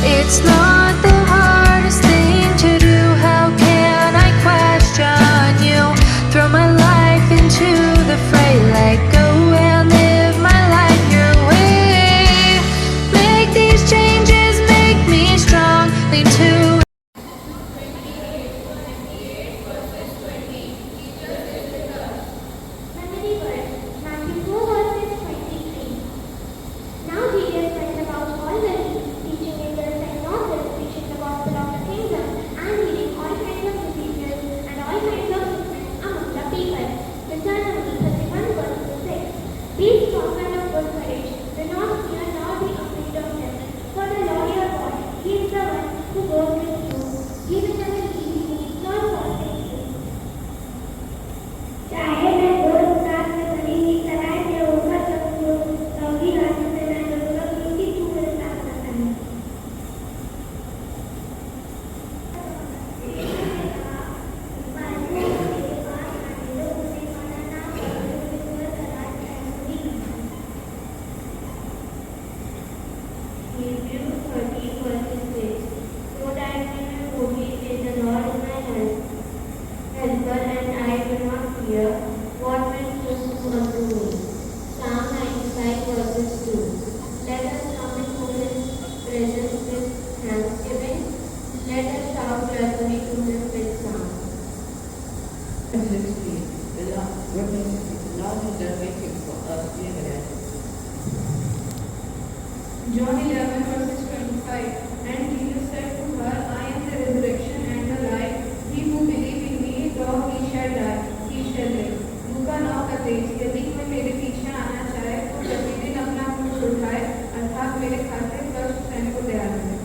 It's not the hardest thing to do. How can I question you? Throw my life into the fray, let go and live my life your way. Make these changes, make me strong, lean to John 11 verses 25. And Jesus said to her, I am the resurrection and the life. He who believes in me, though he shall die, he shall live. लूका 9:23। यदि कोई मेरे पीछे आना चाहे तो प्रतिदिन अपना क्रूस उठाए, अर्थात मेरे खातिर कष्ट सहने को तैयार है।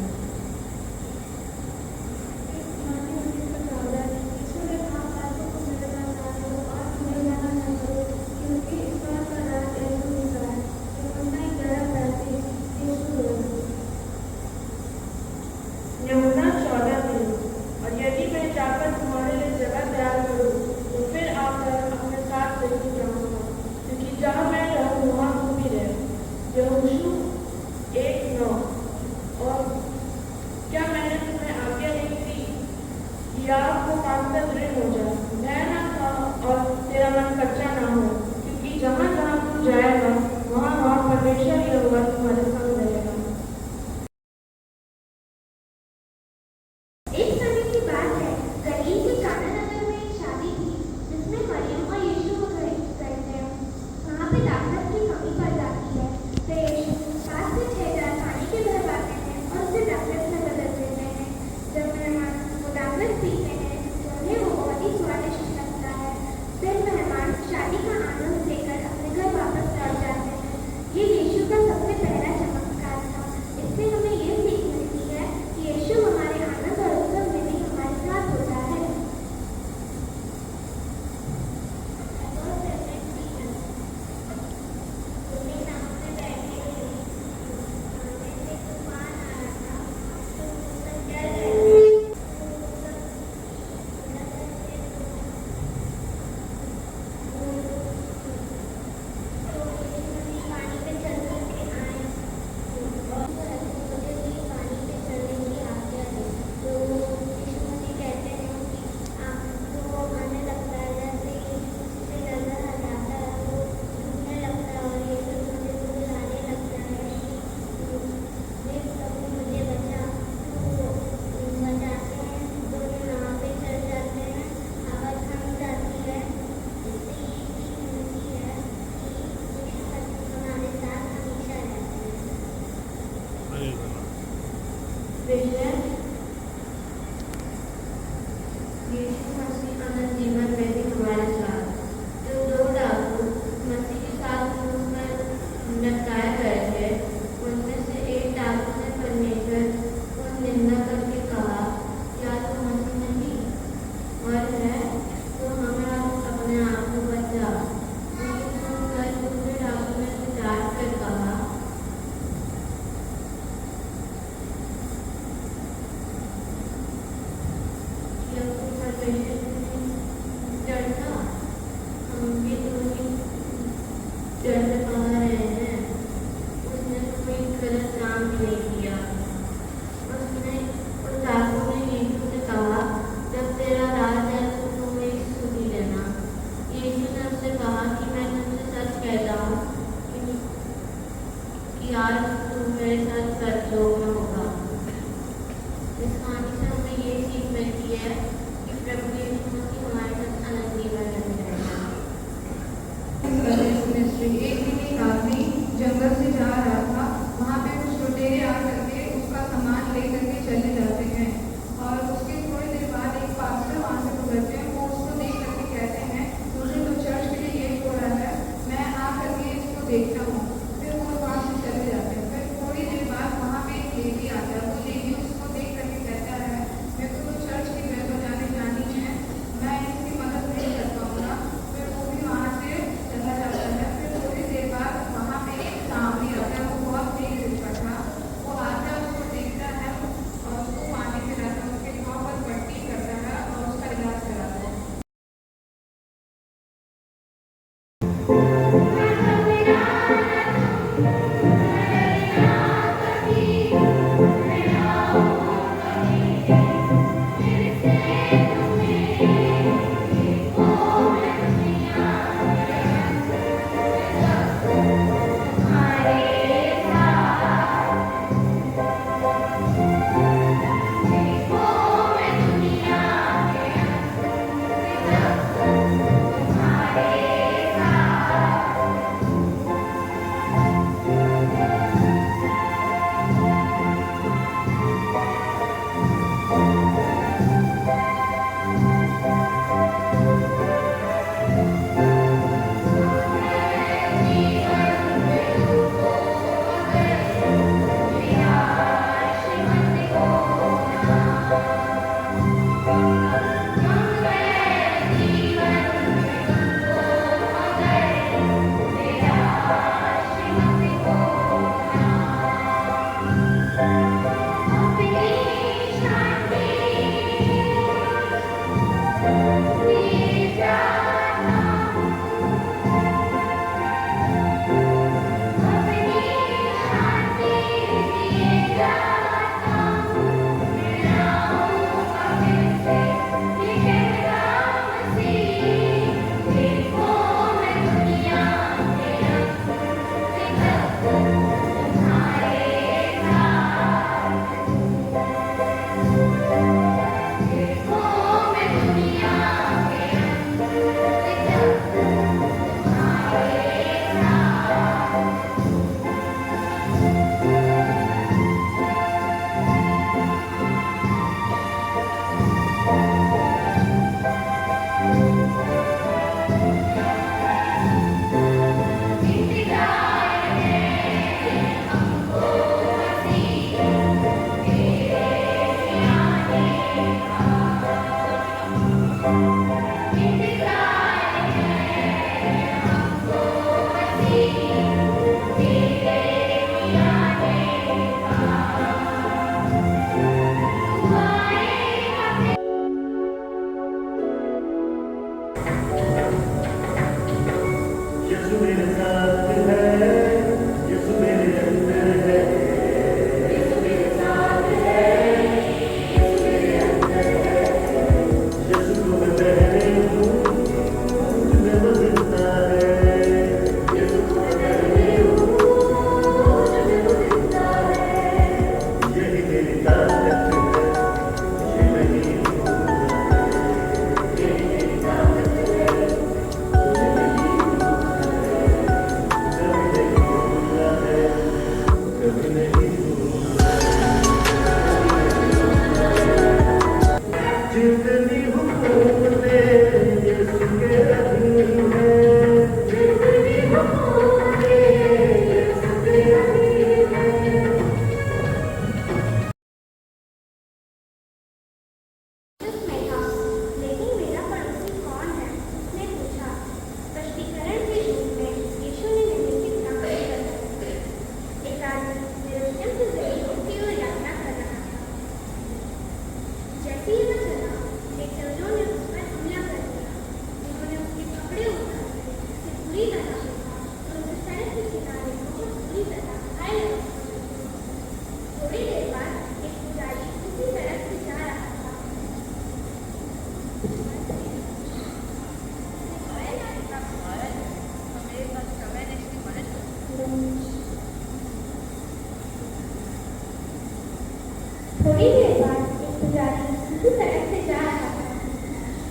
थोड़ी देर बाद एक पुजारी उसी सड़क से जा रहा था।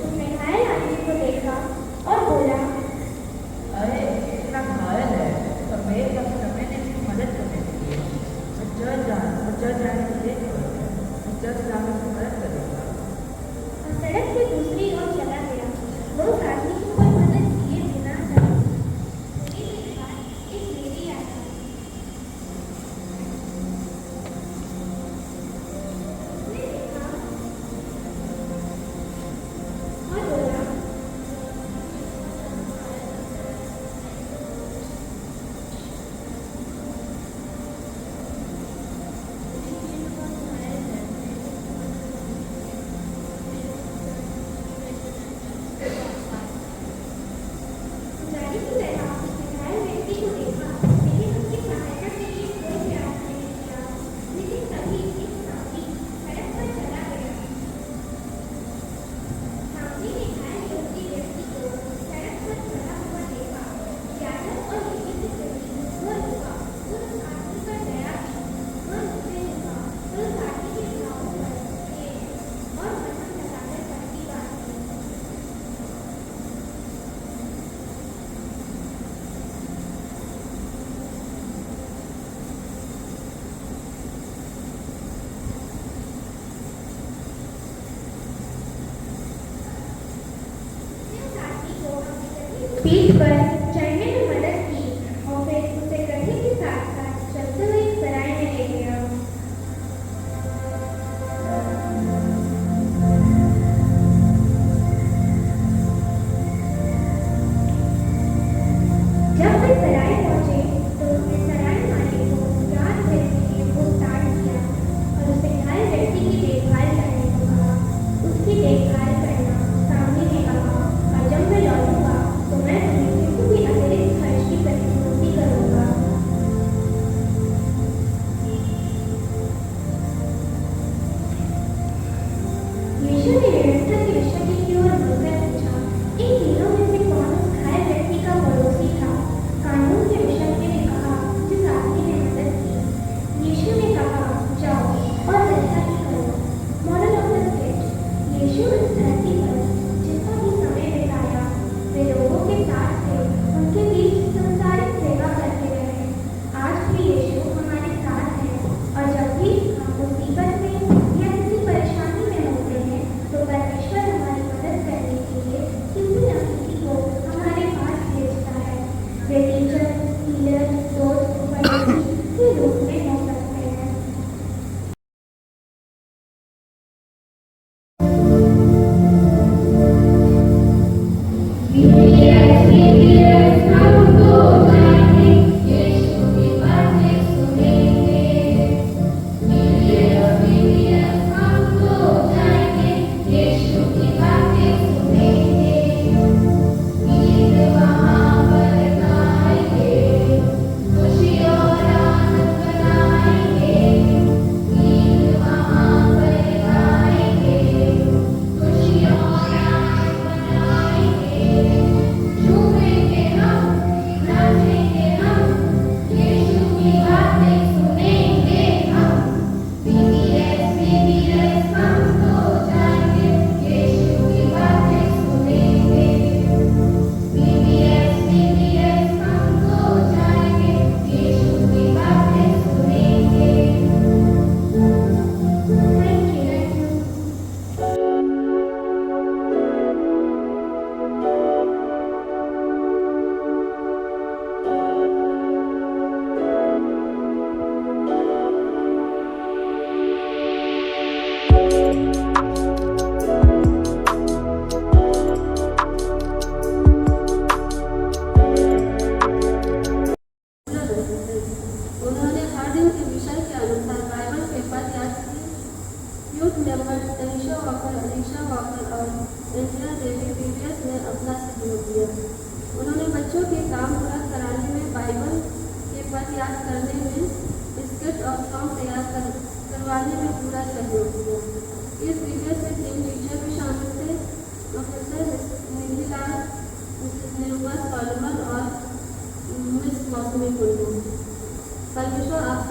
उसने घायल आदमी को देखा और बोला, अरे इतना घायल है तो मेरे पास समय ने इसकी मदद करने के लिए मैं चर्च जाने के लिए मैं चर्च जाने की मदद करूँगा। और सड़क से दूसरी ओर चला गया। वो उस आदमी को कोई मदद किए बिना चला। थोड़ी देर बाद एक लेडी आई। उसने देखा और बोला, पुजारी की तरह उसने घायल व्यक्ति को देखा, लेकिन उसकी सहायता के लिए कोई प्रयास नहीं किया। लेकिन तभी एक साथी सड़क पर चला गया। साथी ने घायल व्यक्ति को सड़क पर पड़ा हुआ देखा। यादव और लेडी की जल्दी वो रुका और उस आदमी पर दया की। वह उससे रुका और उस आदमी के घावों पर तेल और मलहम लगाकर पट्टी बांधी। पीठ पर चढ़ने में मदद की और फिर उसे गधे के साथ साथ चलते हुए एक सराय में ले गया। जब वे सराय पहुंचे तो उसने सराय मालिक को रात भर के लिए पूछताछ किया और उसे घायल व्यक्ति की देखभाल करने को कहा। उसकी देखभाल करना सामने ने कहा, और जब मैं लौटूंगा तो मैं तुम्हें किसी भी अतिरिक्त खर्च की प्रतिपूर्ति करूंगा। यीशु ने निरंतर की विषय की ओर मुड़कर पूछा, इन तीनों में से कौन उस घायल व्यक्ति का पड़ोसी था? कानून के विषय ने कहा, जिस आदमी ने मदद की। यीशु ने कहा, जाओ और वैसा ही करो। मॉरल ऑफ द स्टोरी, यीशु इस धरती पर जितना भी समय बिताया वे लोगों के साथ थे, उनके बीच संसारिक सेवा करते रहे। आज भी यीशु हमारे साथ है और जब भी हम मुसीबत में या किसी परेशानी में होते हैं तो परमेश्वर हमारी मदद करने के लिए किसी न किसी को हमारे पास भेजता है। वे टीचर, हीलर, दोस्त, पड़ोसी के रूप में हो सकते हैं। करवाने में पूरा सहयोग किया। इस वीडियो से 3 टीचर भी शामिल थे, प्रोफेसर निधिलाल, मिसेस निर्मला सॉलोमन और मिस मौसमी कुंडू। परमेश्वर आप